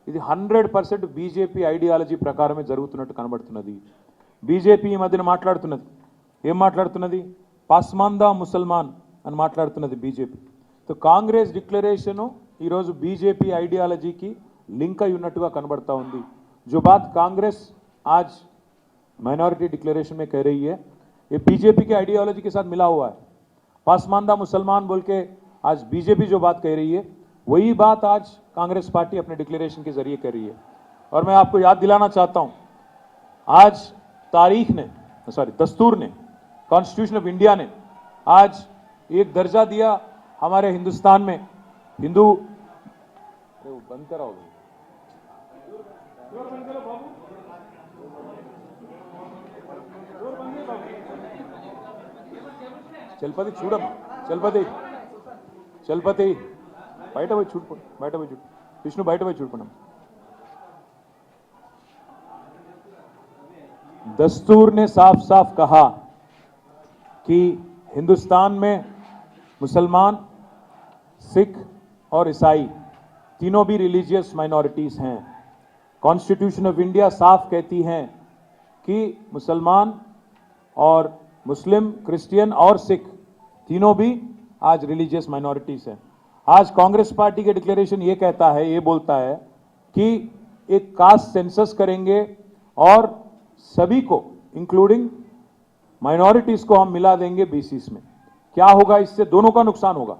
ఇది 100% BJP ideology ప్రకారమే జరుగుతున్నట్టు కనబడుతున్నది. బీజేపీ ఈ మధ్యన మాట్లాడుతున్నది, ఏం మాట్లాడుతున్నది? పాస్మాందా ముసల్మాన్ అని మాట్లాడుతున్నది బీజేపీ. तो కాంగ్రెస్ డిక్లరేషన్ ఈ రోజు బీజేపీ ఐడియాలజీకి లింక్ అయి ఉన్నట్టుగా కనబడతా ఉంది. जो बात कांग्रेस आज माइनॉरिटी डिक्लेरेशन में कह रही है, ये बीजेपी के आइडियोलॉजी के साथ मिला हुआ है. पासमानदा मुसलमान बोल के आज बीजेपी जो बात कह रही है, वही बात आज कांग्रेस पार्टी अपने डिक्लेरेशन के जरिए कर रही है. और मैं आपको याद दिलाना चाहता हूं, आज दस्तूर ने, कॉन्स्टिट्यूशन ऑफ इंडिया ने आज एक दर्जा दिया हमारे हिंदुस्तान में हिंदू. बंद कराओ, చలపతి చూడమ్మా, చలపతి బయట పోయి చూడు, విష్ణు బయట పోయి చూడుకున్నాం. दस्तूर ने साफ साफ कहा कि हिंदुस्तान में मुसलमान, सिख और ईसाई तीनों भी रिलीजियस माइनॉरिटीज हैं. कॉन्स्टिट्यूशन ऑफ इंडिया साफ कहती हैं कि मुसलमान और मुस्लिम, क्रिश्चियन और सिख तीनों भी आज रिलीजियस माइनॉरिटीज हैं. आज कांग्रेस पार्टी के डिक्लेरेशन ये कहता है, ये बोलता है कि एक कास्ट सेंसस करेंगे और सभी को इंक्लूडिंग माइनॉरिटीज को हम मिला देंगे बीसीस में. क्या होगा इससे? दोनों का नुकसान होगा.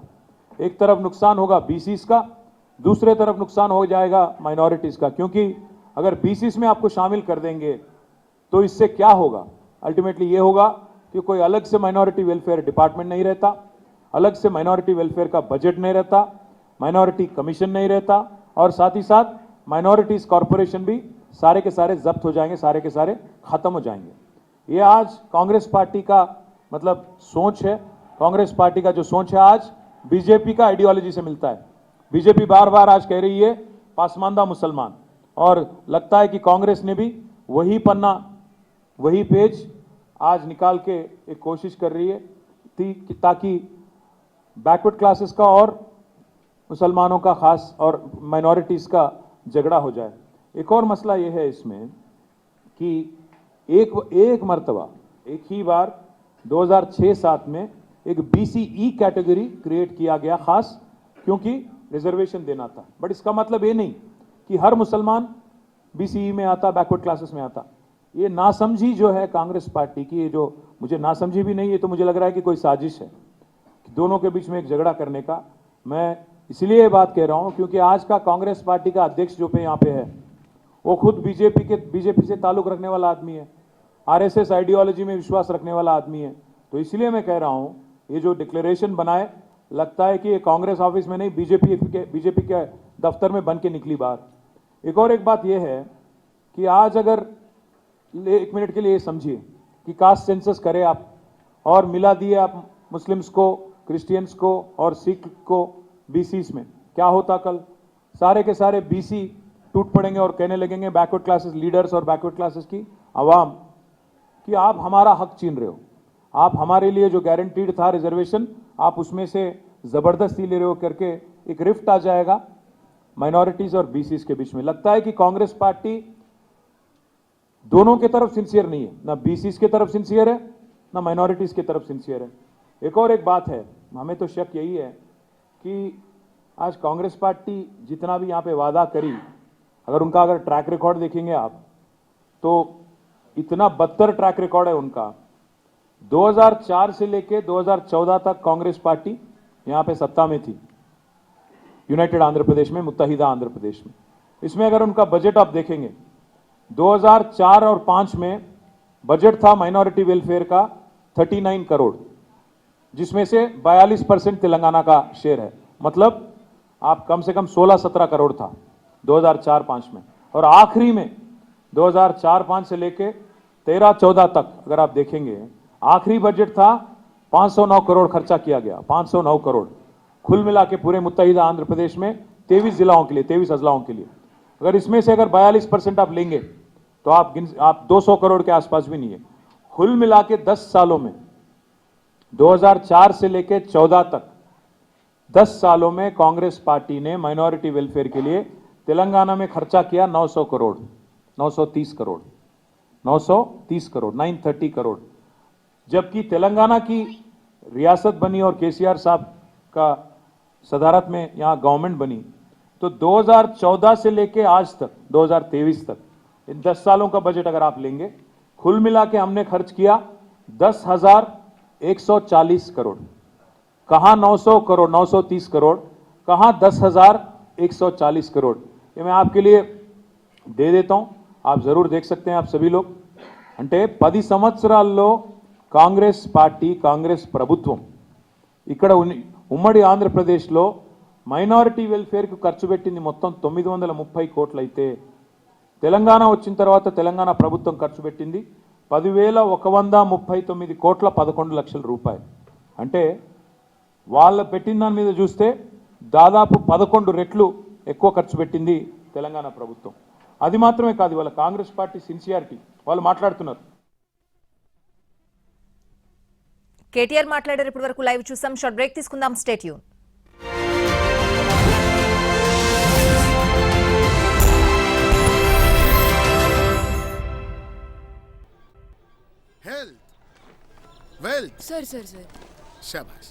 एक तरफ नुकसान होगा बीसीस का, दूसरे तरफ नुकसान हो जाएगा माइनॉरिटीज का. क्योंकि अगर बीसीस में आपको शामिल कर देंगे तो इससे क्या होगा? अल्टीमेटली ये होगा कि कोई अलग से माइनॉरिटी वेलफेयर डिपार्टमेंट नहीं रहता, अलग से माइनॉरिटी वेलफेयर का बजट नहीं रहता, माइनॉरिटी कमीशन नहीं रहता, और साथ ही साथ माइनॉरिटीज कॉरपोरेशन भी सारे के सारे जब्त हो जाएंगे, सारे के सारे खत्म हो जाएंगे. ये आज कांग्रेस पार्टी का मतलब सोच है. कांग्रेस पार्टी का जो सोच है आज बीजेपी का आइडियोलॉजी से मिलता है. बीजेपी बार बार आज कह रही है पासमानदा मुसलमान, और लगता है कि कांग्रेस ने भी वही पन्ना, वही पेज आज निकाल के एक कोशिश कर रही है ताकि बैकवर्ड क्लासेस का और मुसलमानों का खास और माइनॉरिटीज का झगड़ा हो जाए. एक और मसला यह है इसमें कि एक मर्तबा, एक ही बार 2006-7 में एक बीसीई कैटेगरी क्रिएट किया गया, खास क्योंकि रिजर्वेशन देना था. बट इसका मतलब ये नहीं कि हर मुसलमान बीसीई में आता, बैकवर्ड क्लासेस में आता. ये नासमझी जो है कांग्रेस पार्टी की, ये जो मुझे नासमझी भी नहीं, ये तो मुझे लग रहा है कि कोई साजिश है दोनों के बीच में एक झगड़ा करने का. मैं इसलिए ये बात कह रहा हूं क्योंकि आज का कांग्रेस पार्टी का अध्यक्ष जो पे यहाँ पे है, वो खुद बीजेपी से ताल्लुक रखने वाला आदमी है, आरएसएस आइडियोलॉजी में विश्वास रखने वाला आदमी है. तो इसलिए मैं कह रहा हूं, ये जो डिक्लेरेशन बनाए, लगता है कि ये कांग्रेस ऑफिस में नहीं, बीजेपी के दफ्तर में बन के निकली बात. एक और एक बात यह है कि आज अगर एक मिनट के लिए ये समझिए कि कास्ट सेंसस करें आप और मिला दिए आप मुस्लिम्स को, क्रिश्चियंस को और सिख को बीसीस में, क्या होता? कल सारे के सारे बीसी टूट पड़ेंगे और कहने लगेंगे बैकवर्ड क्लासेस लीडर्स और बैकवर्ड क्लासेस की आवाम कि आप हमारा हक छीन रहे हो, आप हमारे लिए जो गारंटीड था रिजर्वेशन, आप उसमें से जबरदस्ती ले रहे हो करके एक रिफ्ट आ जाएगा माइनॉरिटीज और बीसीस के बीच में. लगता है कि कांग्रेस पार्टी दोनों के तरफ सिंसियर नहीं है, ना बीसीस के तरफ सिंसियर है, ना माइनॉरिटीज की तरफ सिंसियर है. एक और एक बात है, हमें तो शक यही है कि आज कांग्रेस पार्टी जितना भी यहाँ पे वादा करी, अगर ट्रैक रिकॉर्ड देखेंगे आप तो इतना बदतर ट्रैक रिकॉर्ड है उनका. 2004 से लेके 2014 तक कांग्रेस पार्टी यहाँ पे सत्ता में थी, यूनाइटेड आंध्र प्रदेश में, मुत्तहिदा आंध्र प्रदेश में. इसमें अगर उनका बजट आप देखेंगे, 2004 और 5 में बजट था माइनॉरिटी वेलफेयर का 39 करोड़, जिसमें से 42% तेलंगाना का शेयर है. मतलब आप कम से कम 16-17 करोड़ था 2004-5 में. और आखिरी में 2004-5 से लेके 13-14 तक अगर आप देखेंगे, आखिरी बजट था 509 करोड़ खर्चा किया गया, 509 करोड़ कुल मिला के पूरे मुत्तहिदा आंध्र प्रदेश में 23 जिलाओं के लिए, 23 अजलाओं के लिए. अगर इसमें से अगर 42% आप लेंगे तो आप 200 करोड़ के आसपास भी नहीं है. कुल मिला के 10 सालों में 2004 से लेकर 14 तक 10 सालों में कांग्रेस पार्टी ने माइनॉरिटी वेलफेयर के लिए तेलंगाना में खर्चा किया 900 करोड़, 930 करोड़, 930 करोड़, 930 करोड़। जबकि तेलंगाना की रियासत बनी और केसीआर साहब का सदारत में यहाँ गवर्नमेंट बनी, तो 2014 से लेके आज तक 2023 तक इन 10 सालों का बजट अगर आप लेंगे, कुल मिला के हमने खर्च किया 10,140 करोड़। कहाँ 900 करोड़, 930 करोड़, कहाँ 10,140 करोड़। ये मैं आपके लिए दे देता हूं, आप जरूर देख सकते हैं आप सभी लोग। అంటే 10 సంవత్సరాల్లో కాంగ్రెస్ పార్టీ, కాంగ్రెస్ ప్రభుత్వం ఇక్కడ ఉమ్మడి ఆంధ్రప్రదేశ్లో మైనారిటీ వెల్ఫేర్కు ఖర్చు పెట్టింది మొత్తం 930 కోట్లు అయితే, తెలంగాణ వచ్చిన తర్వాత తెలంగాణ ప్రభుత్వం ఖర్చు పెట్టింది 10,139 కోట్ల 11 లక్షల రూపాయలు. అంటే వాళ్ళ పెట్టిన దాని మీద చూస్తే దాదాపు 11 రెట్లు ఎక్కువ ఖర్చు పెట్టింది తెలంగాణ ప్రభుత్వం. అది మాత్రమే కాదు, వాళ్ళ కాంగ్రెస్ పార్టీ సిన్సియారిటీ వాళ్ళు మాట్లాడుతున్నారు. కేటీఆర్ మాట్లాడారు. ఇప్పటి వరకు లైవ్ చూసాం. షార్ట్ బ్రేక్ తీసుకుందాం. Stay tune. Health wealth sir sir sir शाबाश